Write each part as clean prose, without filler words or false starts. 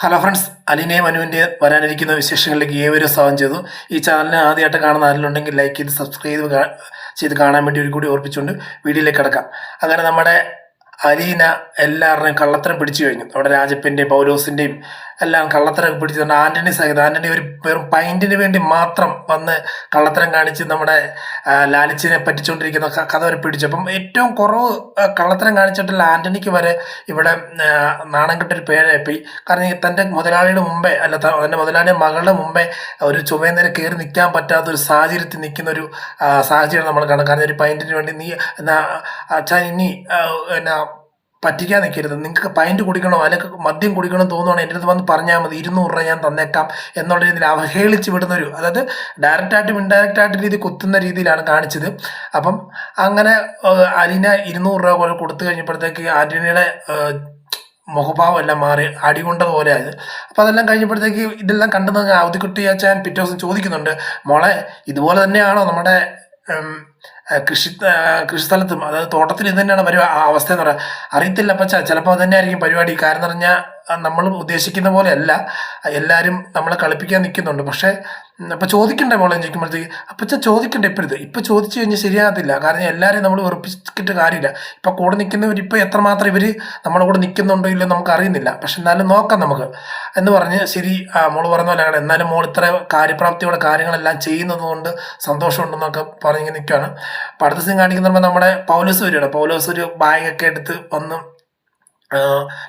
Hello friends, അലിനെയും അനുവിൻ്റെ വരാനിരിക്കുന്ന വിശേഷങ്ങളിലേക്ക് ഏവരും സ്വാഗതം ചെയ്തു. ഈ ചാനലിനെ ആദ്യമായിട്ട് കാണുന്ന ആരെങ്കിലും ലൈക്ക് ചെയ്ത് സബ്സ്ക്രൈബ് ചെയ്ത് കാണാൻ വേണ്ടി ഒരു കൂടി ഓർപ്പിച്ചുകൊണ്ട് വീഡിയോയിലേക്ക് കിടക്കാം. അങ്ങനെ നമ്മുടെ അലീന എല്ലാവരുടെയും കള്ളത്തരം പിടിച്ചു കഴിഞ്ഞു. നമ്മുടെ രാജപ്പൻ്റെയും പൗലോസിൻ്റെയും എല്ലാം കള്ളത്തരം പിടിച്ചിട്ടുണ്ട്. ആൻ്റണി സഹിതം ആൻ്റണി ഒരു വെറും പൈൻറ്റിന് വേണ്ടി മാത്രം വന്ന് കള്ളത്തരം കാണിച്ച് നമ്മുടെ ലാലിച്ചിനെ പറ്റിച്ചുകൊണ്ടിരിക്കുന്ന കഥ വരെ പിടിച്ചു. അപ്പം ഏറ്റവും കുറവ് കള്ളത്തരം കാണിച്ചിട്ടുള്ള ആൻ്റണിക്ക് വരെ ഇവിടെ നാണം കെട്ടൊരു പേരായിപ്പോയി. കാരണം തൻ്റെ മുതലാളിയുടെ മുമ്പേ തൻ്റെ മുതലാളിയുടെ മകളുടെ മുമ്പേ ഒരു ചുമേന്നേരം കയറി നിൽക്കാൻ പറ്റാത്ത ഒരു സാഹചര്യത്തിൽ നിൽക്കുന്ന ഒരു സാഹചര്യം നമ്മൾ കാണാം. കാരണം ഒരു പൈൻറ്റിന് വേണ്ടി നീ അച്ഛാ ഇനി പറ്റിക്കാൻ നിൽക്കരുത്, നിങ്ങൾക്ക് പൈൻറ്റ് കുടിക്കണോ അല്ലെങ്കിൽ മദ്യം കുടിക്കണോ തോന്നുവാണെങ്കിൽ എൻ്റെ അടുത്ത് വന്ന് പറഞ്ഞാൽ മതി, 200 രൂപ ഞാൻ തന്നേക്കാം എന്നുള്ള രീതിയിൽ അവഹേളിച്ച് വിടുന്നൊരു, അതായത് ഡയറക്റ്റായിട്ടും ഇൻഡയറക്റ്റായിട്ട് രീതി കുത്തുന്ന രീതിയിലാണ് കാണിച്ചത്. അപ്പം അങ്ങനെ അലീന 200 രൂപ കൊടുത്തു കഴിഞ്ഞപ്പോഴത്തേക്ക് ആൻ്റണിയുടെ മുഖഭാവം എല്ലാം മാറി അടികൊണ്ടതുപോലെ ആയത്. അപ്പോൾ അതെല്ലാം കഴിഞ്ഞപ്പോഴത്തേക്ക് ഇതെല്ലാം കണ്ടെന്ന് അവധിക്കുട്ടി അച്ഛൻ പിറ്റേ ദിവസം ചോദിക്കുന്നുണ്ട്, മോളെ ഇതുപോലെ തന്നെയാണോ നമ്മുടെ കൃഷിസ്ഥലത്തും, അതായത് തോട്ടത്തിൽ ഇത് തന്നെയാണ് അവസ്ഥ എന്ന് പറയാം. അറിയത്തില്ല അപ്പച്ച, ചിലപ്പോൾ അത് തന്നെ ആയിരിക്കും പരിപാടി. കാരണം എന്ന് പറഞ്ഞാൽ നമ്മൾ ഉദ്ദേശിക്കുന്ന പോലെ അല്ല, എല്ലാവരും നമ്മളെ കളിപ്പിക്കാൻ നിൽക്കുന്നുണ്ട്. പക്ഷേ അപ്പം ചോദിക്കണ്ടേ മോളെ ചോദിക്കുമ്പോഴത്തേക്ക്, അപ്പച്ച ചോദിക്കണ്ടേ ഇപ്പം ചോദിച്ചു കഴിഞ്ഞാൽ ശരിയാകത്തില്ല. കാരണം എല്ലാവരെയും നമ്മൾ വെറുപ്പിച്ചിട്ട് കാര്യമില്ല. ഇപ്പം കൂടെ നിൽക്കുന്നവർ ഇപ്പം എത്രമാത്രം ഇവർ നമ്മുടെ കൂടെ നിൽക്കുന്നുണ്ടോ ഇല്ലയോ നമുക്ക് അറിയുന്നില്ല. പക്ഷെ എന്നാലും നോക്കാം നമുക്ക് എന്ന് പറഞ്ഞ്, ശരി മോള് പറഞ്ഞ പോലെ ആണ്, എന്നാലും മോൾ ഇത്ര കാര്യപ്രാപ്തിയോടെ കാര്യങ്ങളെല്ലാം ചെയ്യുന്നത് കൊണ്ട് സന്തോഷമുണ്ടെന്നൊക്കെ പറഞ്ഞിങ്ങനെ നിൽക്കുകയാണ്. അപ്പം അടുത്ത സീൻ കാണിക്കുന്ന നമ്മുടെ പൗലോസ് വരികയാണ്. പൗലോസ് ഒരു ബാഗൊക്കെ എടുത്ത് വന്ന്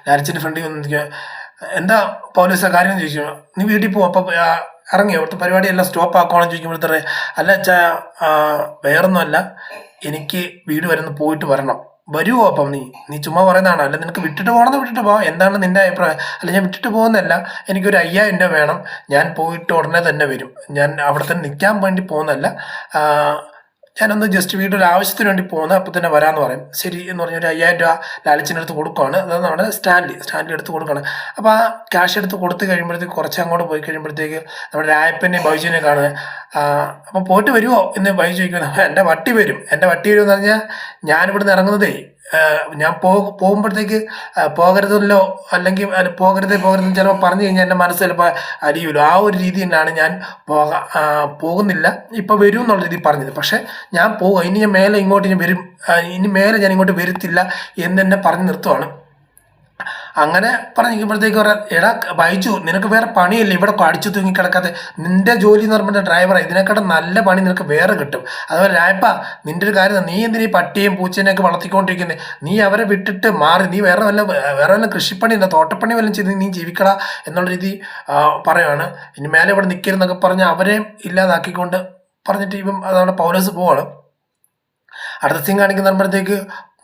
ലാരിച്ചിൻ്റെ ഫ്രണ്ടിൽ വന്ന് നിൽക്കുക. എന്താ പൗലോസ് കാര്യം ചോദിച്ചു, നീ വീട്ടിൽ പോകും അപ്പം ഇറങ്ങി അവിടുത്തെ പരിപാടിയെല്ലാം സ്റ്റോപ്പ് ആക്കുവാണെന്ന് ചോദിക്കുമ്പോഴത്തേ, അല്ല അച്ഛാ വേറൊന്നുമല്ല, എനിക്ക് വീട് വരുന്ന പോയിട്ട് വരണം. വരുമോ അപ്പം നീ ചുമ്മാ പറയുന്നതാണോ? അല്ല നിനക്ക് വിട്ടിട്ട് പോകണമെന്ന് വിട്ടിട്ട് പോകാം, എന്താണ് നിൻ്റെ അഭിപ്രായം? അല്ല ഞാൻ വിട്ടിട്ട് പോകുന്നതല്ല, എനിക്കൊരു 5000 രൂപ വേണം, ഞാൻ പോയിട്ട് ഉടനെ തന്നെ വരും, ഞാൻ അവിടെ തന്നെ നിൽക്കാൻ വേണ്ടി പോകുന്നതല്ല, ഞാനൊന്ന് ജസ്റ്റ് വീട്ടിൽ ആവശ്യത്തിന് വേണ്ടി പോകുന്നത്, അപ്പോൾ തന്നെ വരാമെന്ന് പറയും. ശരി എന്ന് പറഞ്ഞ് ഒരു 5000 രൂപ ലാലിച്ചിൻ്റെ അടുത്ത് കൊടുക്കുകയാണ്. അതായത് നമ്മുടെ സ്റ്റാൻഡിൽ എടുത്ത് കൊടുക്കുകയാണ്. അപ്പോൾ ആ ക്യാഷ് എടുത്ത് കൊടുത്തു കഴിയുമ്പോഴത്തേക്ക് കുറച്ച് അങ്ങോട്ട് പോയി കഴിയുമ്പോഴത്തേക്ക് നമ്മുടെ രായപ്പനെയും ബൈജുവിനെ കാണുക. അപ്പോൾ പോയിട്ട് വരുമോ എന്ന് ബൈജു ചോദിക്കുന്നത്, എൻ്റെ വട്ടി വരും എന്ന് പറഞ്ഞാൽ ഞാനിവിടുന്ന് ഇറങ്ങുന്നതേ, ഞാൻ പോകുമ്പോഴത്തേക്ക് പോകരുതല്ലോ, അല്ലെങ്കിൽ പോകരുതെന്ന് ചിലപ്പോൾ പറഞ്ഞു കഴിഞ്ഞാൽ എൻ്റെ മനസ്സ് ചിലപ്പോൾ അരിയുമല്ലോ. ആ ഒരു രീതി തന്നെയാണ് ഞാൻ പോകുന്നില്ല, ഇപ്പോൾ വരും എന്നുള്ള രീതി പറഞ്ഞത്. പക്ഷേ ഞാൻ പോകുക, ഇനി ഞാൻ മേലെ ഇങ്ങോട്ട് ഞാൻ വരും, ഇനി മേലെ ഞാൻ ഇങ്ങോട്ട് വരത്തില്ല എന്നെ പറഞ്ഞ് നിർത്തുവാണ്. അങ്ങനെ പറഞ്ഞിരിക്കുമ്പോഴത്തേക്ക് പറയാം, എടാ ബൈജു നിനക്ക് വേറെ പണിയില്ല, ഇവിടെ അടിച്ചു തൂങ്ങി കിടക്കാതെ, നിന്റെ ജോലി എന്ന് പറയുമ്പോൾ ഡ്രൈവറാണ്, ഇതിനെക്കാട്ടും നല്ല പണി നിനക്ക് വേറെ കിട്ടും. അതുപോലെ രായപ്പ നിൻ്റെ ഒരു കാര്യം, നീ എന്തിനീ പട്ടിയും പൂച്ചേനെയൊക്കെ വളർത്തിക്കൊണ്ടിരിക്കുന്നത്, നീ അവരെ വിട്ടിട്ട് മാറി, നീ വേറെ വല്ല കൃഷിപ്പണി എന്താ തോട്ടപ്പണി വല്ലതും ചെയ്ത് നീ ജീവിക്കടാ എന്നുള്ള രീതി പറയുവാണ്. ഇനി മേലെ ഇവിടെ നിൽക്കരുതെന്നൊക്കെ പറഞ്ഞ് അവരെയും ഇല്ലാതാക്കിക്കൊണ്ട് പറഞ്ഞിട്ട് ഇപ്പം അതവിടെ പൗലോസ് പോവാണ്. അടുത്ത സീൻ കാണിക്കുമ്പോഴത്തേക്ക്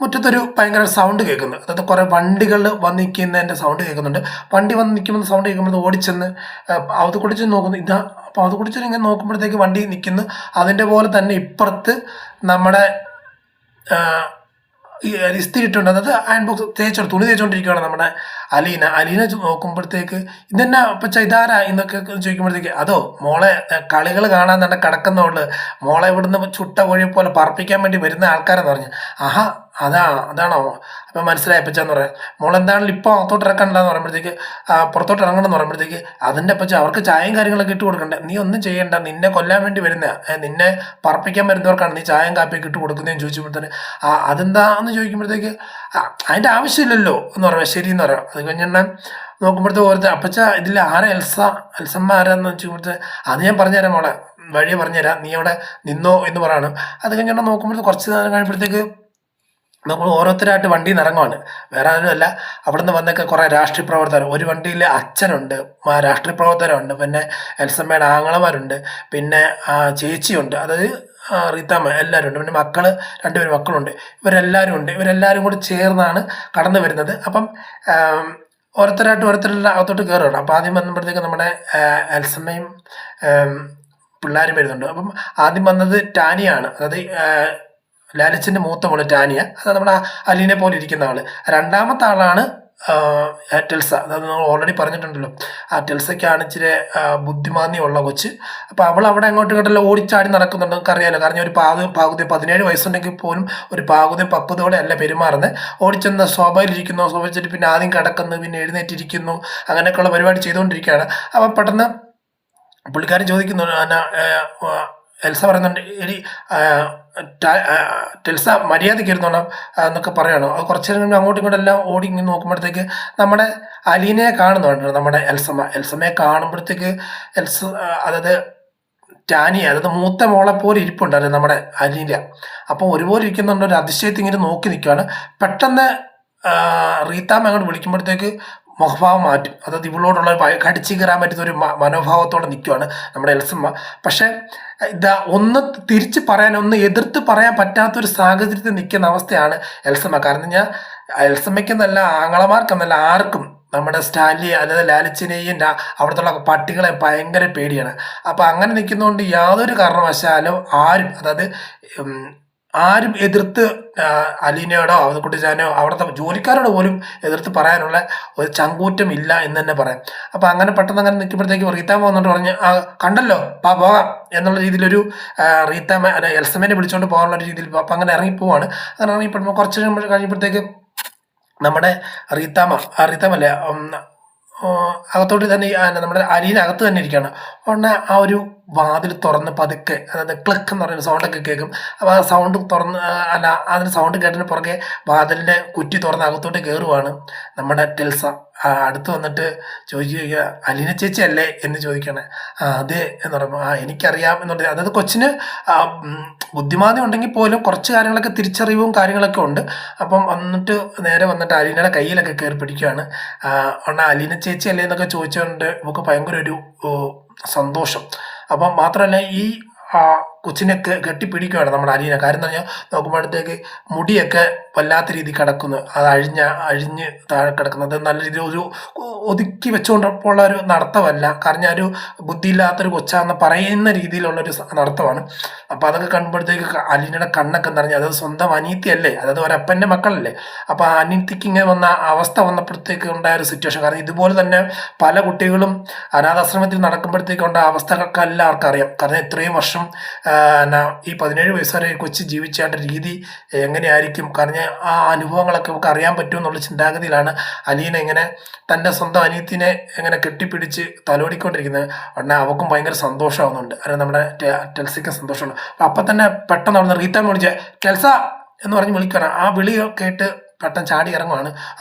മുറ്റത്തൊരു ഭയങ്കര സൗണ്ട് കേൾക്കുന്നു. അതായത് കുറേ വണ്ടികൾ വന്ന് നിൽക്കുന്നതിൻ്റെ സൗണ്ട് കേൾക്കുന്നുണ്ട്. വണ്ടി വന്ന് നിൽക്കുമ്പോൾ സൗണ്ട് കേൾക്കുമ്പോൾ ഓടിച്ചെന്ന് അത് കുടിച്ച് നോക്കുന്നു. അപ്പോൾ അത് കുടിച്ച് ഇങ്ങനെ നോക്കുമ്പോഴത്തേക്ക് വണ്ടി നിൽക്കുന്നു. അതിൻ്റെ പോലെ തന്നെ ഇപ്പുറത്ത് നമ്മുടെ ഇസ്തിരി ഇട്ടുണ്ട്, അതായത് അയൺ ബോക്സ് തുണി തേച്ചുകൊണ്ടിരിക്കുകയാണ് നമ്മുടെ അലീന നോക്കുമ്പോഴത്തേക്ക് ഇതെന്നാ പച്ച ഇതാരാ എന്നൊക്കെ ചോദിക്കുമ്പോഴത്തേക്ക്, അതോ മോളെ കളികൾ കാണാൻ തന്നെ കിടക്കുന്നതുകൊണ്ട് മോളെ ഇവിടുന്ന് ചുട്ട കോഴിയെ പോലെ പറപ്പിക്കാൻ വേണ്ടി വരുന്ന ആൾക്കാരെന്ന് പറഞ്ഞു. ആഹാ അതാണോ അപ്പം മനസ്സിലായപ്പച്ചാന്ന് പറയാം. മോളെന്താണെങ്കിലും ഇപ്പോൾ അകത്തോട്ട് ഇറക്കണ്ടെന്ന് പറയുമ്പോഴത്തേക്ക്, പുറത്തോട്ട് ഇറങ്ങണമെന്ന് പറയുമ്പോഴത്തേക്ക്, അതിൻ്റെ പച്ച അവർക്ക് ചായയും കാര്യങ്ങളൊക്കെ ഇട്ട് കൊടുക്കണ്ടേ, നീ ഒന്നും ചെയ്യണ്ട, നിന്നെ കൊല്ലാൻ വേണ്ടി വരുന്ന, നിന്നെ പറപ്പിക്കാൻ വരുന്നവർക്കാണ് നീ ചായയും കാപ്പിയൊക്കെ ഇട്ട് കൊടുക്കുന്നതെന്ന് ചോദിച്ചപ്പോഴത്തേന്, അതെന്താന്ന് ചോദിക്കുമ്പോഴത്തേക്ക്, അതിൻ്റെ ആവശ്യമില്ലല്ലോ എന്ന് പറയാം. ശരി എന്ന് പറയാം. അത് കഴിഞ്ഞാൽ നോക്കുമ്പോഴത്തേക്ക് ഓർത്ത്, അപ്പച്ച ഇതിൽ എൽസമ്മ ആരാന്ന് വെച്ചുമ്പോഴത്തെ, അത് ഞാൻ പറഞ്ഞുതരാം മോളെ, വഴിയെ പറഞ്ഞുതരാം, നീ അവിടെ നിന്നോ എന്ന് പറയാണ്. അത് കഴിഞ്ഞാൽ നോക്കുമ്പോഴത്തേക്ക് കുറച്ച് നേരം കഴിയുമ്പോഴത്തേക്ക് നമ്മൾ ഓരോരുത്തരായിട്ട് വണ്ടിയിൽ നിന്ന് ഇറങ്ങുവാണ്. വേറെ ആരുമല്ല, അവിടുന്ന് വന്നൊക്കെ കുറേ രാഷ്ട്രീയ പ്രവർത്തകർ, ഒരു വണ്ടിയിൽ അച്ഛനുണ്ട്, രാഷ്ട്രീയ പ്രവർത്തകരുണ്ട്, പിന്നെ എൽസമ്മയുടെ ആങ്ങളമാരുണ്ട്, പിന്നെ ചേച്ചിയുണ്ട്, അതായത് റീത്താമ്മ, എല്ലാവരും ഉണ്ട്, പിന്നെ മക്കൾ 2 മക്കളുണ്ട്, ഇവരെല്ലാവരും കൂടി ചേർന്നാണ് കടന്നു വരുന്നത്. അപ്പം ഓരോരുത്തരുടെ അകത്തോട്ട് കയറുകയാണ്. അപ്പോൾ ആദ്യം വന്നപ്പോഴത്തേക്ക് നമ്മുടെ എൽസമ്മയും പിള്ളേരും വരുന്നുണ്ട്. അപ്പം ആദ്യം വന്നത് ടാനിയാണ്, അതായത് ലാലിച്ചിൻ്റെ മൂത്ത മോള് ടാനിയ, അത് നമ്മുടെ അലീനെ പോലെ ഇരിക്കുന്ന ആള്. രണ്ടാമത്തെ ആളാണ് ടെൽസ, അതായത് നമ്മൾ ഓൾറെഡി പറഞ്ഞിട്ടുണ്ടല്ലോ, ആ ടെൽസയ്ക്കാണ് ഇച്ചിരി ബുദ്ധിമാന്യമുള്ള കൊച്ച്. അപ്പോൾ അവൾ അവിടെ അങ്ങോട്ടും ഇങ്ങോട്ടെല്ലാം ഓടിച്ചാടി നടക്കുന്നുണ്ട്, നമുക്ക് അറിയാലോ. കാരണം ഒരു പാകുതി 17 വയസ്സുണ്ടെങ്കിൽ പോലും ഒരു പാകുതി പക്വതയോടെ അല്ല പെരുമാറുന്നത്. ഓടിച്ചെന്ന് സ്വാഭാവിച്ചിട്ട് പിന്നെ ആദ്യം കിടക്കുന്നു, പിന്നെ എഴുന്നേറ്റിരിക്കുന്നു, അങ്ങനെയൊക്കെയുള്ള പരിപാടി ചെയ്തുകൊണ്ടിരിക്കുകയാണ്. അപ്പം പെട്ടെന്ന് പുള്ളിക്കാരൻ ചോദിക്കുന്നു, എൽസ പറയുന്നുണ്ട്, എടി ടെൽസ മര്യാദയ്ക്ക് ഇരുന്നോണം എന്നൊക്കെ പറയണം. അത് കുറച്ച് നേരം അങ്ങോട്ടും ഇങ്ങോട്ടും എല്ലാം ഓടി ഇങ്ങനെ നോക്കുമ്പോഴത്തേക്ക് നമ്മുടെ അലീനയെ കാണുന്നുണ്ട്. നമ്മുടെ എൽസമ്മയെ കാണുമ്പോഴത്തേക്ക് അതായത് ടാനിയ, അതായത് മൂത്ത മോളെ പോലെ ഇരിപ്പുണ്ടായിരുന്നു നമ്മുടെ അലീന. അപ്പം ഒരുപോലെ ഇരിക്കുന്നുണ്ട്, ഒരു അതിശയത്തിൽ ഇങ്ങനെ നോക്കി നിൽക്കുകയാണ്. പെട്ടെന്ന് റീത്താമ്മ അങ്ങോട്ട് വിളിക്കുമ്പോഴത്തേക്ക് മുഖഭാവം മാറ്റും. അതായത് ഇവളോടുള്ള കടിച്ചു കയറാൻ പറ്റുന്ന ഒരു മനോഭാവത്തോടെ നിൽക്കുകയാണ് നമ്മുടെ എൽസമ്മ. പക്ഷെ ഒന്ന് തിരിച്ച് പറയാൻ, ഒന്ന് എതിർത്ത് പറയാൻ പറ്റാത്തൊരു സാഹചര്യത്തിൽ നിൽക്കുന്ന അവസ്ഥയാണ് എൽസമ്മ. കാരണം ഞാൻ എൽസമ്മയ്ക്കെന്നല്ല, ആങ്ങളമാർക്കെന്നല്ല, ആർക്കും നമ്മുടെ സ്റ്റാൻലി അതായത് ലാലിച്ചിനെയും അവിടുത്തെ പട്ടികളെ ഭയങ്കര പേടിയാണ്. അപ്പം അങ്ങനെ നിൽക്കുന്നതുകൊണ്ട് യാതൊരു കാരണവശാലും ആരും എതിർത്ത് അലീനയോടോ അവതക്കുട്ടിച്ചാനോ അവിടുത്തെ ജോലിക്കാരോട് പോലും എതിർത്ത് പറയാനുള്ള ഒരു ചങ്കൂറ്റം ഇല്ല എന്ന് തന്നെ പറയാം. അപ്പം അങ്ങനെ പെട്ടെന്ന് അങ്ങനെ നിൽക്കുമ്പോഴത്തേക്ക് റീത്താമ്മ വന്നിട്ട് പറഞ്ഞ്, കണ്ടല്ലോ പോകാം എന്നുള്ള രീതിയിലൊരു റീത്താമ്മ എൽസമ്മേനെ വിളിച്ചുകൊണ്ട് പോകാനുള്ള രീതിയിൽ അപ്പം അങ്ങനെ ഇറങ്ങിപ്പോവാണ്. അങ്ങനെ ഇറങ്ങിപ്പെടുമ്പോൾ കുറച്ച് കഴിയുമ്പോഴത്തേക്ക് നമ്മുടെ റീത്താമ്മല്ലേ അകത്തോട്ട് തന്നെ നമ്മുടെ അലീന അകത്ത് തന്നെ ഇരിക്കുകയാണ്. ഉടനെ ആ ഒരു വാതിൽ തുറന്ന് പതുക്കെ, അതായത് ക്ലിക്ക് എന്ന് പറയുന്ന സൗണ്ടൊക്കെ കേൾക്കും. അപ്പോൾ ആ സൗണ്ട് അതിന് സൗണ്ട് കേട്ടതിന് പുറകെ വാതിലിൻ്റെ കുറ്റി തുറന്ന് അകത്തോട്ട് കയറുവാണ് നമ്മുടെ ടെൽസ. അടുത്ത് വന്നിട്ട് ചോദിക്കുക, അലീന ചേച്ചി അല്ലേ എന്ന് ചോദിക്കണേ. അതെ എന്ന് പറയുമ്പോൾ, എനിക്കറിയാം എന്നുള്ളത്. അതായത് കൊച്ചിന് ബുദ്ധിമാന്യം ഉണ്ടെങ്കിൽ പോലും കുറച്ച് കാര്യങ്ങളൊക്കെ തിരിച്ചറിവും കാര്യങ്ങളൊക്കെ ഉണ്ട്. അപ്പം നേരെ വന്നിട്ട് അലീനയുടെ കയ്യിലൊക്കെ കയറി പിടിക്കുകയാണ്. അലീന ചേച്ചി അല്ലേ എന്നൊക്കെ ചോദിച്ചുകൊണ്ട് നമുക്ക് ഭയങ്കര ഒരു സന്തോഷം. അപ്പം മാത്രമല്ല ഈ കൊച്ചിനെ കെട്ടിപ്പിടിക്കുകയാണ് നമ്മുടെ അലീന. കാര്യം എന്ന് പറഞ്ഞാൽ നോക്കുമ്പോഴത്തേക്ക് മുടിയൊക്കെ വല്ലാത്ത രീതി കിടക്കുന്നു, അത് അഴിഞ്ഞ് താഴെ കിടക്കുന്നത് നല്ല രീതിയിൽ ഒരു ഒതുക്കി വെച്ചുകൊണ്ടുള്ള ഒരു നടത്തമല്ല. കാരണം ഒരു ബുദ്ധിയില്ലാത്തൊരു കൊച്ചാന്ന് പറയുന്ന രീതിയിലുള്ളൊരു നടത്തമാണ്. അപ്പോൾ അതൊക്കെ കാണുമ്പോഴത്തേക്ക് അലീനയുടെ കണ്ണൊക്കെ നിറഞ്ഞു. അതായത് സ്വന്തം അനീത്തിയല്ലേ, അതായത് ഒരപ്പൻ്റെ മക്കളല്ലേ. അപ്പോൾ ആ അനീത്തിക്ക് ഇങ്ങനെ വന്ന അവസ്ഥ വന്നപ്പോഴത്തേക്ക് ഉണ്ടായ ഒരു സിറ്റുവേഷൻ. കാരണം ഇതുപോലെ തന്നെ പല കുട്ടികളും അനാഥാശ്രമത്തിൽ നടക്കുമ്പോഴത്തേക്ക് ഉണ്ടായ അവസ്ഥകൾക്ക് എല്ലാവർക്കും അറിയാം. കാരണം ഇത്രയും വർഷം ഈ 17 വയസ്സ് വരെ കൊച്ചു ജീവിച്ചേണ്ട രീതി എങ്ങനെയായിരിക്കും, കാരണം ആ അനുഭവങ്ങളൊക്കെ നമുക്ക് അറിയാൻ പറ്റും എന്നുള്ള ചിന്താഗതിയിലാണ് അലീന ഇങ്ങനെ തൻ്റെ സ്വന്തം അനിയത്തിനെ എങ്ങനെ കെട്ടിപ്പിടിച്ച് തലോടിക്കൊണ്ടിരിക്കുന്നത്. ഉടനെ അവൾക്കും ഭയങ്കര സന്തോഷമാവുന്നുണ്ട്. കാരണം നമ്മുടെ ടെൽസയ്ക്കും സന്തോഷമുണ്ട്. അപ്പം തന്നെ പെട്ടെന്ന് അവിടെ നിന്ന് റീത്താമ്മ വിളിച്ച ടെൽസ എന്ന് പറഞ്ഞ് വിളിക്കണം. ആ വിളി കേട്ട് പെട്ടെന്ന് ചാടി ഇറങ്ങുവാണ്.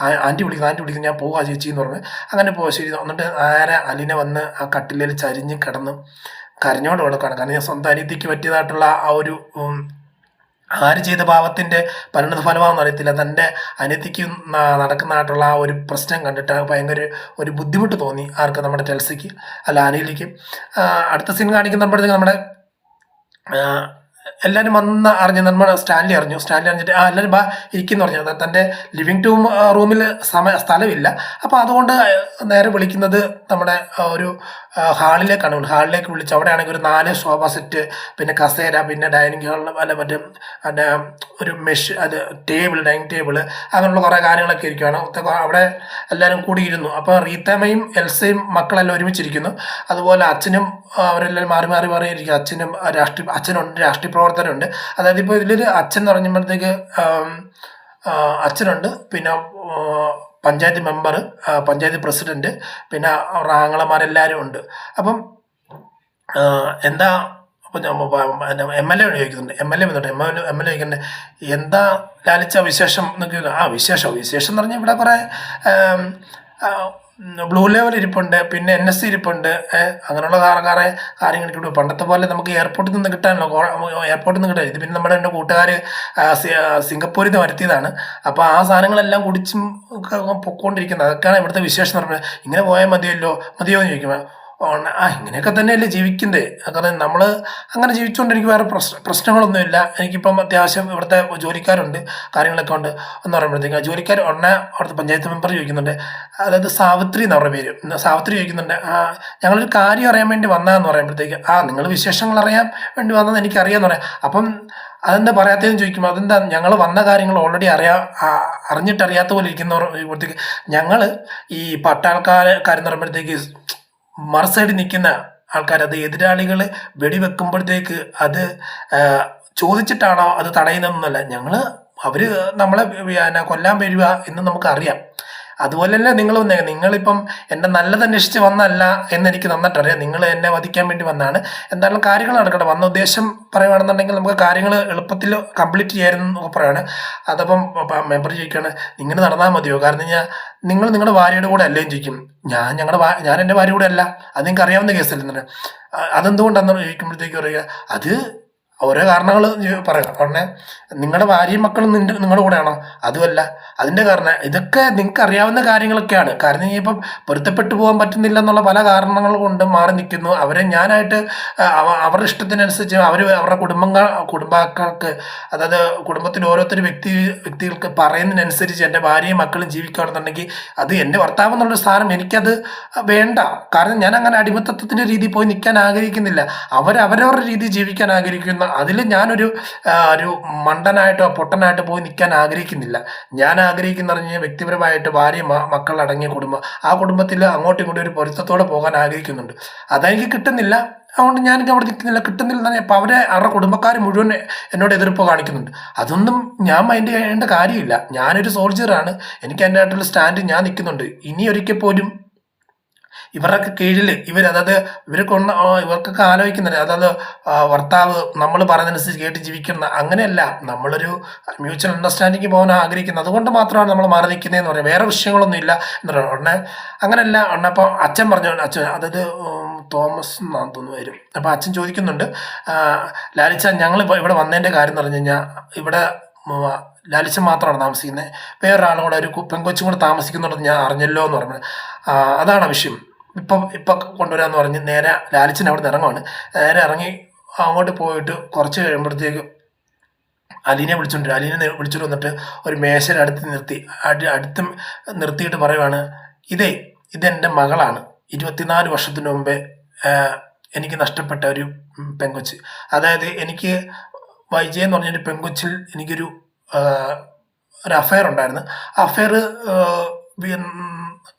ആൻറ്റി വിളിക്കുന്നു, ഞാൻ പോവാ ചേച്ചി എന്ന് പറഞ്ഞ് അങ്ങനെ പോവാ. ശരി. എന്നിട്ട് നേരെ അലീന വന്ന് ആ കട്ടിലേൽ ചരിഞ്ഞ് കിടന്ന് കരഞ്ഞോണ്ട് കൊടുക്കുകയാണ്. കാരണം ഞാൻ സ്വന്തം അനിയത്തിക്ക് പറ്റിയതായിട്ടുള്ള ആ ഒരു ആര് ചെയ്ത പാവത്തിൻ്റെ പരിണത ഫലമാണെന്ന് അറിയത്തില്ല. തൻ്റെ അനിയത്തിക്ക് നടക്കുന്നതായിട്ടുള്ള ആ ഒരു പ്രശ്നം കണ്ടിട്ട് ഭയങ്കര ഒരു ബുദ്ധിമുട്ട് തോന്നി ആർക്ക്, നമ്മുടെ ടെൽസയ്ക്ക് അനിലിക്ക്. അടുത്ത സീൻ കാണിക്കുമ്പോഴത്തേക്ക് നമ്മുടെ എല്ലാവരും വന്ന് അറിഞ്ഞു. നമ്മുടെ സ്റ്റാൻലി അറിഞ്ഞിട്ട് എല്ലാവരും ഇരിക്കുന്നു പറഞ്ഞു. തൻ്റെ ലിവിങ് റൂമിൽ സ്ഥലമില്ല. അപ്പോൾ അതുകൊണ്ട് നേരെ വിളിക്കുന്നത് നമ്മുടെ ഒരു ഹാളിലേക്കാണ്. ഹാളിലേക്ക് വിളിച്ച് അവിടെയാണെങ്കിൽ ഒരു 4 സോഫ സെറ്റ്, പിന്നെ കസേര, പിന്നെ ഡൈനിങ് ഹാളിൽ മറ്റേ ഒരു ഡൈനിങ് ടേബിൾ, അങ്ങനെയുള്ള കുറേ കാര്യങ്ങളൊക്കെ ഇരിക്കുകയാണ്. അവിടെ എല്ലാവരും കൂടിയിരുന്നു. അപ്പോൾ റീത്താമ്മയും എൽസയും മക്കളെല്ലാം ഒരുമിച്ചിരിക്കുന്നു. അതുപോലെ അച്ഛനും അവരെല്ലാം മാറി ഇരിക്കും. അച്ഛനുണ്ട്, രാഷ്ട്രീയ പ്രവർത്തനമുണ്ട്. അതായത് ഇപ്പോൾ ഇതിലൊരു അച്ഛൻ എന്ന് പറയുമ്പോഴത്തേക്ക് അച്ഛനുണ്ട്, പിന്നെ പഞ്ചായത്ത് മെമ്പർ, പഞ്ചായത്ത് പ്രസിഡന്റ്, പിന്നെ ആങ്ങളമാരെല്ലാവരും ഉണ്ട്. അപ്പം എന്താ എം എൽ എ ചോദിക്കുന്നുണ്ട്. എം എൽ എ ചോദിക്കുന്നുണ്ട്, എന്താ ലാലിച്ച വിശേഷം എന്നൊക്കെ. വിശേഷം എന്ന് പറഞ്ഞാൽ ഇവിടെ കുറേ ബ്ലൂ ലെവൽ ഇരിപ്പുണ്ട്, പിന്നെ NSC ഇരിപ്പുണ്ട്, അങ്ങനെയുള്ള കുറേ കാര്യങ്ങളൊക്കെ ഉണ്ട്. പണ്ടത്തെ പോലെ നമുക്ക് എയർപോർട്ടിൽ നിന്ന് കിട്ടാനല്ലോ, ഇത് പിന്നെ നമ്മുടെ എൻ്റെ കൂട്ടുകാർ സിംഗപ്പൂരിൽ നിന്ന് വരുത്തിയതാണ്. അപ്പോൾ ആ സാധനങ്ങളെല്ലാം കുടിച്ചും പൊക്കോണ്ടിരിക്കുന്നത്. അതൊക്കെയാണ് ഇവിടുത്തെ വിശേഷം എന്ന് പറഞ്ഞത്. ഇങ്ങനെ പോയാൽ മതിയോ എന്ന് ചോദിക്കുമ്പോൾ ഇങ്ങനെയൊക്കെ തന്നെയല്ലേ ജീവിക്കുന്നത്. കാരണം നമ്മൾ അങ്ങനെ ജീവിച്ചുകൊണ്ട് എനിക്ക് വേറെ പ്രശ്നങ്ങളൊന്നുമില്ല. എനിക്കിപ്പം അത്യാവശ്യം ഇവിടുത്തെ ജോലിക്കാരുണ്ട്, കാര്യങ്ങളൊക്കെ ഉണ്ട് എന്ന് പറയുമ്പോഴത്തേക്ക് ജോലിക്കാർ അവിടുത്തെ പഞ്ചായത്ത് മെമ്പർ ചോദിക്കുന്നുണ്ട്, അതായത് സാവിത്രി എന്ന് പറഞ്ഞ പേര്, സാവിത്രി ചോദിക്കുന്നുണ്ട്, ഞങ്ങളൊരു കാര്യം അറിയാൻ വേണ്ടി വന്നതെന്ന് പറയുമ്പോഴത്തേക്ക് നിങ്ങൾ വിശേഷങ്ങൾ അറിയാൻ വേണ്ടി വന്നതെന്ന് എനിക്കറിയാമെന്ന് പറയാം. അപ്പം അതെന്താ പറയാത്തതെന്ന് ചോദിക്കുമ്പോൾ അതെന്താ ഞങ്ങൾ വന്ന കാര്യങ്ങൾ ഓൾറെഡി അറിഞ്ഞിട്ടറിയാത്ത പോലെ ഇരിക്കുന്നവർക്ക് ഞങ്ങൾ ഈ പട്ടാൾക്കാരെന്ന് പറയുമ്പോഴത്തേക്ക് മറുസൈഡിൽ നിൽക്കുന്ന ആൾക്കാർ, അത് എതിരാളികൾ വെടിവെക്കുമ്പോഴത്തേക്ക് അത് ചോദിച്ചിട്ടാണോ അത് തടയുന്നതെന്നല്ല, അവർ നമ്മളെ കൊല്ലാൻ വരിക എന്ന് നമുക്കറിയാം. അതുപോലെയല്ല നിങ്ങൾ വന്നേ, നിങ്ങളിപ്പം എന്നെ നല്ലത് അന്വേഷിച്ച് വന്നല്ല എന്നെനിക്ക് നന്നായിട്ടറിയാം. നിങ്ങൾ എന്നെ വധിക്കാൻ വേണ്ടി വന്നാണ്. എന്തായാലും കാര്യങ്ങൾ നടക്കട്ടെ. വന്ന ഉദ്ദേശം പറയുകയാണെന്നുണ്ടെങ്കിൽ നമുക്ക് കാര്യങ്ങൾ എളുപ്പത്തിൽ കംപ്ലീറ്റ് ചെയ്യാമെന്ന് എന്നൊക്കെ പറയുകയാണ്. അതപ്പം മെമ്പർ ചോദിക്കുകയാണ്, ഇങ്ങനെ നടന്നാൽ മതിയോ? കാരണം നിങ്ങൾ നിങ്ങളുടെ ഭാര്യയുടെ കൂടെ അല്ലേ ചോദിക്കും. ഞാൻ എൻ്റെ ഭാര്യ കൂടെ അല്ല, അത് നിങ്ങൾക്ക് അറിയാവുന്ന കേസല്ലേ. അതെന്തുകൊണ്ടാണെന്ന് ചോദിക്കുമ്പോഴത്തേക്ക് പറയുക, അത് ഓരോ കാരണങ്ങൾ പറയാം. കാരണം നിങ്ങളുടെ ഭാര്യയും മക്കളും നിങ്ങളുടെ കൂടെയാണോ? അതുമല്ല. അതിൻ്റെ കാരണം ഇതൊക്കെ നിങ്ങൾക്ക് അറിയാവുന്ന കാര്യങ്ങളൊക്കെയാണ്. കാരണം ഇപ്പം പൊരുത്തപ്പെട്ടു പോകാൻ പറ്റുന്നില്ല എന്നുള്ള പല കാരണങ്ങൾ കൊണ്ട് മാറി നിൽക്കുന്നു. അവരെ ഞാനായിട്ട് അവരുടെ ഇഷ്ടത്തിനനുസരിച്ച് അവരുടെ കുടുംബാക്കൾക്ക്, അതായത് കുടുംബത്തിൽ ഓരോരുത്തർ വ്യക്തികൾക്ക് പറയുന്നതിനനുസരിച്ച് എൻ്റെ ഭാര്യയും മക്കളും ജീവിക്കുകയാണെന്നുണ്ടെങ്കിൽ അത് എൻ്റെ ഭർത്താവ് എന്നുള്ളൊരു സ്ഥാനം എനിക്കത് വേണ്ട. കാരണം ഞാൻ അങ്ങനെ അടിമത്തത്തിൻ്റെ രീതിയിൽ പോയി നിൽക്കാൻ ആഗ്രഹിക്കുന്നില്ല. അവരവരുടെ രീതി ജീവിക്കാൻ ആഗ്രഹിക്കുന്ന, അതിൽ ഞാനൊരു മണ്ടനായിട്ടോ പൊട്ടനായിട്ടോ പോയി നിൽക്കാൻ ആഗ്രഹിക്കുന്നില്ല. ഞാൻ ആഗ്രഹിക്കുന്ന പറഞ്ഞാൽ വ്യക്തിപരമായിട്ട് ഭാര്യ മക്കളടങ്ങിയ കുടുംബം, ആ കുടുംബത്തിൽ അങ്ങോട്ടും ഇങ്ങോട്ടും ഒരു പൊരുത്തത്തോടെ പോകാൻ ആഗ്രഹിക്കുന്നുണ്ട്. അതെനിക്ക് കിട്ടുന്നില്ല. അതുകൊണ്ട് ഞാനിത് അവിടെ നിൽക്കുന്നില്ല, കിട്ടുന്നില്ല. അപ്പോൾ അവരുടെ കുടുംബക്കാർ മുഴുവൻ എന്നോട് എതിർപ്പ് കാണിക്കുന്നുണ്ട്. അതൊന്നും ഞാൻ മൈൻഡ് ചെയ്യേണ്ട കാര്യമില്ല. ഞാനൊരു സോൾജിയറാണ്, എനിക്ക് എൻ്റെ ആയിട്ടുള്ള സ്റ്റാൻഡ് ഞാൻ നിൽക്കുന്നുണ്ട്. ഇനി ഒരിക്കൽ പോലും ഇവരുടെ കീഴിൽ ഇവർക്കൊക്കെ ആലോചിക്കുന്നില്ല, അതായത് ഭർത്താവ് നമ്മൾ പറയുന്നതനുസരിച്ച് കേട്ട് ജീവിക്കുന്ന, അങ്ങനെയല്ല. നമ്മളൊരു മ്യൂച്വൽ അണ്ടർസ്റ്റാൻഡിങ് പോകാൻ ആഗ്രഹിക്കുന്നത്. അതുകൊണ്ട് മാത്രമാണ് നമ്മൾ മാറി നിൽക്കുന്നതെന്ന് പറയാം. വേറെ വിഷയങ്ങളൊന്നും ഇല്ല എന്ന് പറയാം. അങ്ങനെയല്ല. അപ്പോൾ അച്ഛൻ പറഞ്ഞു, അതായത് തോമസ് എന്നാന്ന് തോന്നുന്നു വരും. അപ്പോൾ അച്ഛൻ ചോദിക്കുന്നുണ്ട്, ലാലിച്ച ഞങ്ങൾ ഇവിടെ വന്നതിൻ്റെ കാര്യം എന്ന് പറഞ്ഞു കഴിഞ്ഞാൽ ഇവിടെ ലാലിച്ച മാത്രമാണ് താമസിക്കുന്നത്, വേറൊരാളും കൂടെ ഒരു പെങ്കൊച്ചും കൂടെ താമസിക്കുന്നുണ്ടെന്ന് ഞാൻ അറിഞ്ഞല്ലോ എന്ന് പറഞ്ഞു. അതാണ് വിഷയം. ഇപ്പം കൊണ്ടുവരാമെന്ന് പറഞ്ഞ് നേരെ ലാലിച്ചൻ അവിടെ നിന്ന് ഇറങ്ങുവാണ്. നേരെ ഇറങ്ങി അങ്ങോട്ട് പോയിട്ട് കുറച്ച് കഴിയുമ്പോഴത്തേക്ക് അലീനെ വിളിച്ചുകൊണ്ട് വന്നിട്ട് ഒരു മേശയുടെ അടുത്ത് നിർത്തിയിട്ട് പറയുവാണ്, ഇതെൻ്റെ മകളാണ്. 24 വർഷത്തിന് മുമ്പേ എനിക്ക് നഷ്ടപ്പെട്ട ഒരു പെങ്കൊച്ച്. അതായത് എനിക്ക് വൈജയ എന്ന് പറഞ്ഞൊരു പെങ്കൊച്ചിൽ എനിക്കൊരു അഫയർ ഉണ്ടായിരുന്നു. ആ അഫയർ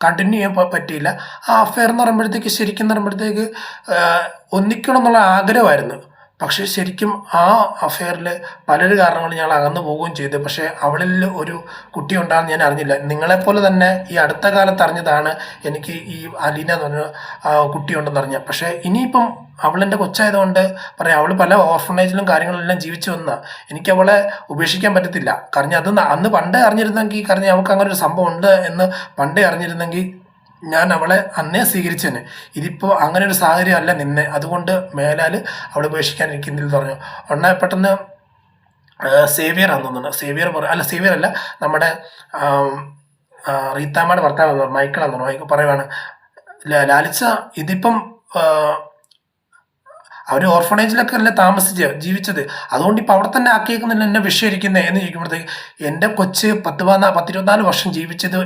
കണ്ടിന്യൂ ചെയ്യാൻ പറ്റിയില്ല. ആ അഫയർ എന്ന് പറയുമ്പോഴത്തേക്ക് ശരിക്കും പറയുമ്പോഴത്തേക്ക് ഒന്നിക്കണം എന്നുള്ള ആഗ്രഹമായിരുന്നു. പക്ഷേ ശരിക്കും ആ അഫെയറിൽ പലര് കാരണങ്ങൾ ഞങ്ങൾ അകന്നു പോവുകയും ചെയ്തു. പക്ഷേ അവളിൽ ഒരു കുട്ടി ഉണ്ടാകുന്ന ഞാൻ അറിഞ്ഞില്ല. നിങ്ങളെപ്പോലെ തന്നെ ഈ അടുത്ത കാലത്ത് അറിഞ്ഞതാണ് എനിക്ക് ഈ അലീന എന്ന് പറഞ്ഞ കുട്ടിയുണ്ടെന്ന് അറിഞ്ഞ. പക്ഷേ ഇനിയിപ്പം അവളെൻ്റെ കൊച്ചായതുകൊണ്ട് പറയാം, അവൾ പല ഓർഫനേജിലും കാര്യങ്ങളെല്ലാം ജീവിച്ചു വന്ന എനിക്ക് അവളെ ഉപേക്ഷിക്കാൻ പറ്റത്തില്ല. കാരണം അത് അന്ന് പണ്ടേ അറിഞ്ഞിരുന്നെങ്കിൽ, കാരണം അവൾക്ക് അങ്ങനെ ഒരു സംഭവം ഉണ്ട് എന്ന് പണ്ടേ അറിഞ്ഞിരുന്നെങ്കിൽ ഞാൻ അവളെ അന്നേ സ്വീകരിച്ചേനെ. ഇതിപ്പോൾ അങ്ങനെ ഒരു സാഹചര്യം അല്ല നിന്നെ, അതുകൊണ്ട് മേലാൽ അവളെ ഉപേക്ഷിക്കാൻ ഇരിക്കുന്നില്ല പറഞ്ഞു. പെട്ടെന്ന് സേവിയർ ആണെന്ന് തോന്നുന്നു. സേവിയർ അല്ല, നമ്മുടെ റീത്താമ്മയുടെ ഭർത്താവ് മൈക്കിളാന്ന് തോന്നുന്നു. പറയുവാണ്, ലാലിച്ച ഇതിപ്പം അവർ ഓർഫണേജിലൊക്കെ അല്ലേ ജീവിച്ചത്, അതുകൊണ്ട് ഇപ്പം അവിടെ തന്നെ ആക്കിയേക്കുന്നില്ല എന്നെ വിഷയിരിക്കുന്നത് എന്ന് ചോദിക്കുമ്പോഴത്തേക്ക് എൻ്റെ കൊച്ച് 10-24 വർഷം ജീവിച്ചത്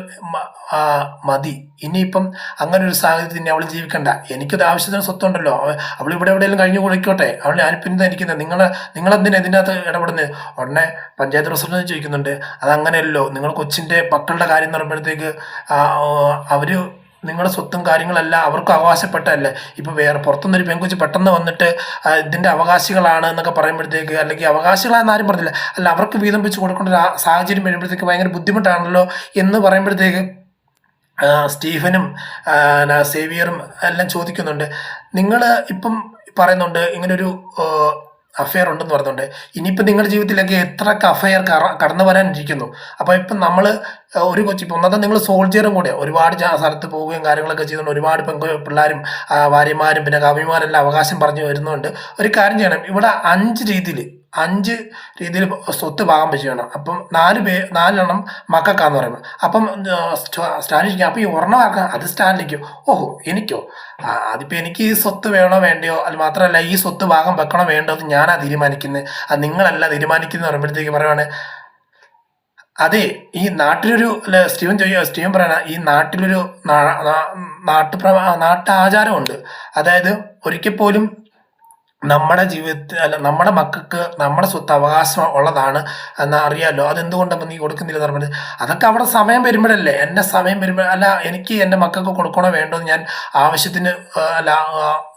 മതി. ഇനിയിപ്പം അങ്ങനെ ഒരു സാഹചര്യത്തിൽ ഇനി അവൾ ജീവിക്കണ്ട. എനിക്കത് ആവശ്യത്തിന് സ്വത്തുണ്ടല്ലോ, അവൾ ഇവിടെ എവിടെയെങ്കിലും കഴിഞ്ഞു കൊടുക്കോട്ടെ. അവൾ ഞാനിപ്പം ഇരിക്കുന്നത്, നിങ്ങളെന്തിനാ ഇതിനകത്ത് ഇടപെടുന്നത്? ഉടനെ പഞ്ചായത്ത് പ്രസിഡന്റ് ചോദിക്കുന്നുണ്ട്, അതങ്ങനെയല്ലോ, നിങ്ങൾ കൊച്ചിൻ്റെ മക്കളുടെ കാര്യം എന്ന് പറയുമ്പോഴത്തേക്ക് അവർ നിങ്ങളുടെ സ്വത്തും കാര്യങ്ങളെല്ലാം അവർക്ക് അവകാശപ്പെട്ടതല്ലേ. ഇപ്പോൾ വേറെ പുറത്തുനിന്നൊരു പെൺകൊച്ച് പെട്ടെന്ന് വന്നിട്ട് ഇതിൻ്റെ അവകാശികളാണ് എന്നൊക്കെ പറയുമ്പോഴത്തേക്ക്, അല്ലെങ്കിൽ അവകാശികളാണെന്ന് ആരും പറഞ്ഞില്ല, അല്ല അവർക്ക് വീതം വെച്ച് കൊടുക്കേണ്ട ഒരു സാഹചര്യം വരുമ്പോഴത്തേക്ക് ഭയങ്കര ബുദ്ധിമുട്ടാണല്ലോ എന്ന് പറയുമ്പോഴത്തേക്ക് സ്റ്റീഫനും സേവിയറും എല്ലാം ചോദിക്കുന്നുണ്ട്, നിങ്ങൾ ഇപ്പം പറയുന്നുണ്ട് ഇങ്ങനൊരു അഫെയർ ഉണ്ടെന്ന് പറഞ്ഞുകൊണ്ട്, ഇനിയിപ്പോൾ നിങ്ങളുടെ ജീവിതത്തിലേക്ക് എത്രയൊക്കെ അഫെയർ കടന്നു വരാനിരിക്കുന്നു. അപ്പോൾ ഇപ്പം നമ്മൾ ഒരു കൊച്ചി, ഇപ്പം ഒന്നാമത്തെ നിങ്ങൾ സോൾജിയറും കൂടെ ഒരുപാട് സ്ഥലത്ത് പോവുകയും കാര്യങ്ങളൊക്കെ ചെയ്തുകൊണ്ട് ഒരുപാട് പിള്ളേരും ഭാര്യമാരും പിന്നെ കവിമാരെല്ലാം അവകാശം പറഞ്ഞു വരുന്നുണ്ട്. ഒരു കാര്യം ചെയ്യണം, ഇവിടെ 5 രീതിയിൽ 5 രീതിയിൽ സ്വത്ത് ഭാഗം വെച്ച് വേണം. അപ്പം 4 മക്കൾക്കാന്ന് പറയുമ്പോൾ അപ്പം സ്റ്റാലിനിക്കും അപ്പം ഈ ഒരെണ്ണം ആക്കാം അത് സ്റ്റാലിനിക്കോ ഓഹോ എനിക്കോ അതിപ്പോൾ എനിക്ക് ഈ സ്വത്ത് വേണോ വേണ്ടയോ അത് മാത്രമല്ല ഈ സ്വത്ത് ഭാഗം വെക്കണോ വേണ്ടോ എന്ന് ഞാനാ തീരുമാനിക്കുന്നത്, അത് നിങ്ങളല്ല തീരുമാനിക്കുന്നത് പറയുമ്പോഴത്തേക്ക് പറയുവാണ് അതെ ഈ നാട്ടിലൊരു സ്റ്റീവൻ പറയണ ഈ നാട്ടിലൊരു നാട്ടാചാരമുണ്ട്. അതായത് ഒരിക്കൽ പോലും നമ്മുടെ ജീവിതത്തിൽ അല്ല നമ്മുടെ മക്കൾക്ക് നമ്മുടെ സ്വത്ത് അവകാശം ഉള്ളതാണ് എന്ന് അറിയാമല്ലോ, അതെന്തുകൊണ്ടപ്പോൾ നീ കൊടുക്കുന്നില്ലെന്ന് പറഞ്ഞത് അതൊക്കെ അവിടെ സമയം വരുമ്പോഴല്ലേ, എൻ്റെ സമയം വരുമ്പോൾ അല്ല എനിക്ക് എൻ്റെ മക്കൾക്ക് കൊടുക്കണോ വേണ്ടോ എന്ന് ഞാൻ ആവശ്യത്തിന് അല്ല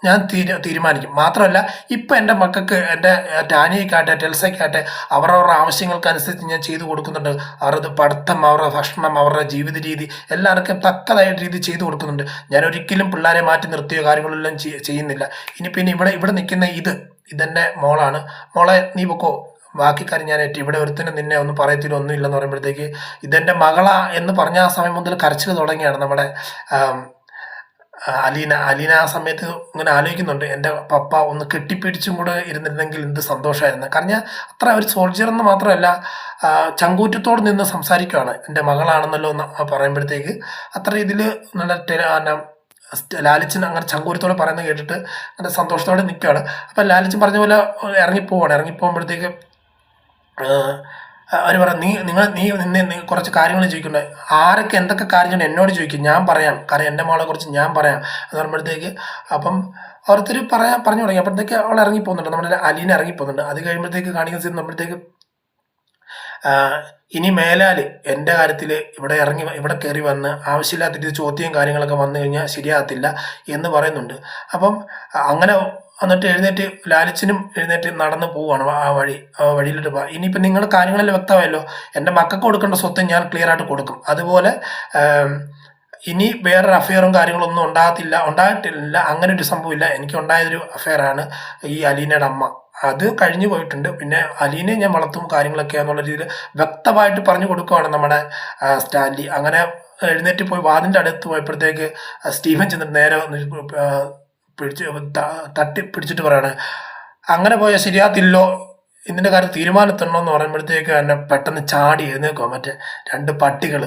ഞാൻ തീരുമാനിക്കും. മാത്രമല്ല ഇപ്പം എൻ്റെ മക്കൾക്ക് എൻ്റെ ടാനിയക്കാട്ടെ ടെൽസയ്ക്കാട്ടെ അവരവരുടെ ആവശ്യങ്ങൾക്കനുസരിച്ച് ഞാൻ ചെയ്തു കൊടുക്കുന്നുണ്ട്. അവരുടെ പഠിത്തം അവരുടെ ഭക്ഷണം അവരുടെ ജീവിത രീതി എല്ലാവർക്കും തക്കതായിട്ട് രീതി ചെയ്തു കൊടുക്കുന്നുണ്ട്. ഞാൻ ഒരിക്കലും പിള്ളേരെ മാറ്റി നിർത്തിയോ കാര്യങ്ങളെല്ലാം ചെയ്യുന്നില്ല. ഇനി പിന്നെ ഇവിടെ നിൽക്കുന്ന ഇതെൻ്റെ മോളാണ്, മോളെ നീ പൊക്കോ ബാക്കി കാര്യം ഞാൻ ഏറ്റ്, ഇവിടെ ഒരുത്തനും നിന്നെ ഒന്നും പറയത്തില്ല ഒന്നും ഇല്ലെന്ന് പറയുമ്പോഴത്തേക്ക് ഇതെൻ്റെ മകളാ എന്ന് പറഞ്ഞ ആ സമയം മുതൽ കരച്ചിൽ തുടങ്ങിയാണ് നമ്മുടെ അലീന ആ സമയത്ത് ഇങ്ങനെ ആലോചിക്കുന്നുണ്ട് എൻ്റെ പപ്പ ഒന്ന് കെട്ടിപ്പിടിച്ചും കൂടെ ഇരുന്നിരുന്നെങ്കിൽ എന്ത് സന്തോഷമായിരുന്നു. കാരണം ഞാൻ അത്ര ഒരു സോൾജിയർ എന്ന് മാത്രമല്ല ചങ്കൂറ്റത്തോട് നിന്ന് സംസാരിക്കുകയാണ് എൻ്റെ മകളാണെന്നല്ലോ എന്ന് പറയുമ്പോഴത്തേക്ക് അത്ര രീതിയിൽ നല്ല ലാലിച്ചൻ അങ്ങനെ ചങ്കൂരത്തോടെ പറയുന്നത് കേട്ടിട്ട് അങ്ങനെ സന്തോഷത്തോടെ നിൽക്കുകയാണ്. അപ്പം ലാലിച്ചൻ പറഞ്ഞ പോലെ ഇറങ്ങിപ്പോകുമ്പോഴത്തേക്ക് അവർ പറയാം നീ കുറച്ച് കാര്യങ്ങൾ ചോദിക്കണ്ടേ, ആരൊക്കെ എന്തൊക്കെ കാര്യങ്ങൾ എന്നോട് ചോദിക്കും ഞാൻ പറയാം, കാരണം എൻ്റെ മോളെ കുറിച്ച് ഞാൻ പറയാം എന്ന് പറയുമ്പോഴത്തേക്ക് അപ്പം ഓരോരുത്തർ പറഞ്ഞു തുടങ്ങി. അപ്പോഴത്തേക്ക് അവൾ ഇറങ്ങിപ്പോകുന്നുണ്ട്, നമ്മുടെ അലീന ഇറങ്ങിപ്പോകുന്നുണ്ട്. അത് കഴിയുമ്പോഴത്തേക്ക് കാണിക്കുന്ന സീൻ നമ്മളത്തേക്ക് ഇനി മേലാൽ എൻ്റെ കാര്യത്തിൽ ഇവിടെ കയറി വന്ന് ആവശ്യമില്ലാത്ത രീതി ചോദ്യം കാര്യങ്ങളൊക്കെ വന്നു കഴിഞ്ഞാൽ ശരിയാകത്തില്ല എന്ന് പറയുന്നുണ്ട്. അപ്പം അങ്ങനെ എന്നിട്ട് ലാലിച്ചനും എഴുന്നേറ്റ് നടന്ന് പോവുകയാണ് ആ വഴിയിലോട്ട് പോവാം. ഇനിയിപ്പോൾ നിങ്ങൾ കാര്യങ്ങളെല്ലാം വ്യക്തമായല്ലോ, എൻ്റെ മക്കൾക്ക് കൊടുക്കേണ്ട സ്വത്ത് ഞാൻ ക്ലിയർ ആയിട്ട് കൊടുക്കും. അതുപോലെ ഇനി വേറൊരു അഫെയറും കാര്യങ്ങളൊന്നും ഉണ്ടായിട്ടില്ല, അങ്ങനെ ഒരു സംഭവമില്ല. എനിക്ക് ഉണ്ടായതൊരു അഫെയറാണ് ഈ അലീനയുടെ അമ്മ, അത് കഴിഞ്ഞു പോയിട്ടുണ്ട്. പിന്നെ അലീനെ ഞാൻ വളർത്തും കാര്യങ്ങളൊക്കെ എന്നുള്ള രീതിയിൽ വ്യക്തമായിട്ട് പറഞ്ഞു കൊടുക്കുവാണ് നമ്മുടെ സ്റ്റാൻലി. അങ്ങനെ എഴുന്നേറ്റ് പോയി വാതിൻ്റെ അടുത്ത് പോയപ്പോഴത്തേക്ക് സ്റ്റീഫൻ ചെന്നിട്ട് നേരെ പിടിച്ചിട്ട് പറയാണ് അങ്ങനെ പോയാൽ ശരിയാത്തില്ലോ, ഇതിൻ്റെ കാര്യം തീരുമാനത്തിടണോ എന്ന് പറയുമ്പോഴത്തേക്ക് എന്നെ പെട്ടെന്ന് ചാടി എഴുന്നേക്കോ മറ്റേ 2 പട്ടികൾ.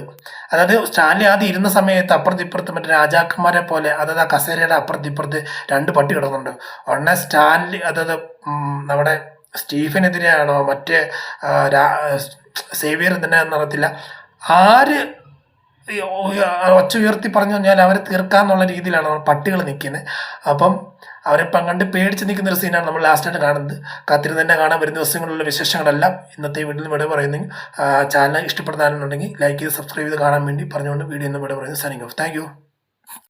അതായത് സ്റ്റാൻലി ആദ്യം ഇരുന്ന സമയത്ത് അപ്പുറത്തിപ്പുറത്ത് മറ്റേ രാജാക്കന്മാരെ പോലെ അതായത് ആ കസേരയുടെ അപ്പുറത്തിപ്പുറത്ത് 2 പട്ടി കിടക്കുന്നുണ്ട്. ഉടനെ സ്റ്റാൻലി അതായത് നമ്മുടെ സ്റ്റീഫനെതിരെയാണോ മറ്റേ സേവിയർ തന്നെ എന്നറിയത്തില്ല ആര് ഒച്ച ഉയർത്തി പറഞ്ഞു കഴിഞ്ഞാൽ അവരെ തീർക്കാന്നുള്ള രീതിയിലാണ് നമ്മൾ പട്ടികൾ നിൽക്കുന്നത്. അപ്പം അവരെ കണ്ട് പേടിച്ച് നിൽക്കുന്ന ഒരു സീനാണ് നമ്മൾ ലാസ്റ്റായിട്ട് കാണുന്നത്. കാത്തിരുന്ന് തന്നെ കാണാൻ വരുന്ന ദിവസങ്ങളിലുള്ള വിശേഷങ്ങളെല്ലാം ഇന്നത്തെ വീഡിയോയിൽ നിന്ന് ഇവിടെ പറയുന്നെങ്കിൽ ചാനൽ ഇഷ്ടപ്പെടുന്നതാണെന്നുണ്ടെങ്കിൽ ലൈക്ക് ചെയ്ത് സബ്സ്ക്രൈബ് ചെയ്ത് കാണാൻ വേണ്ടി പറഞ്ഞുകൊണ്ട് വീഡിയോ നിന്ന് ഇവിടെ പറയുന്നത്. Signing off. Thank you.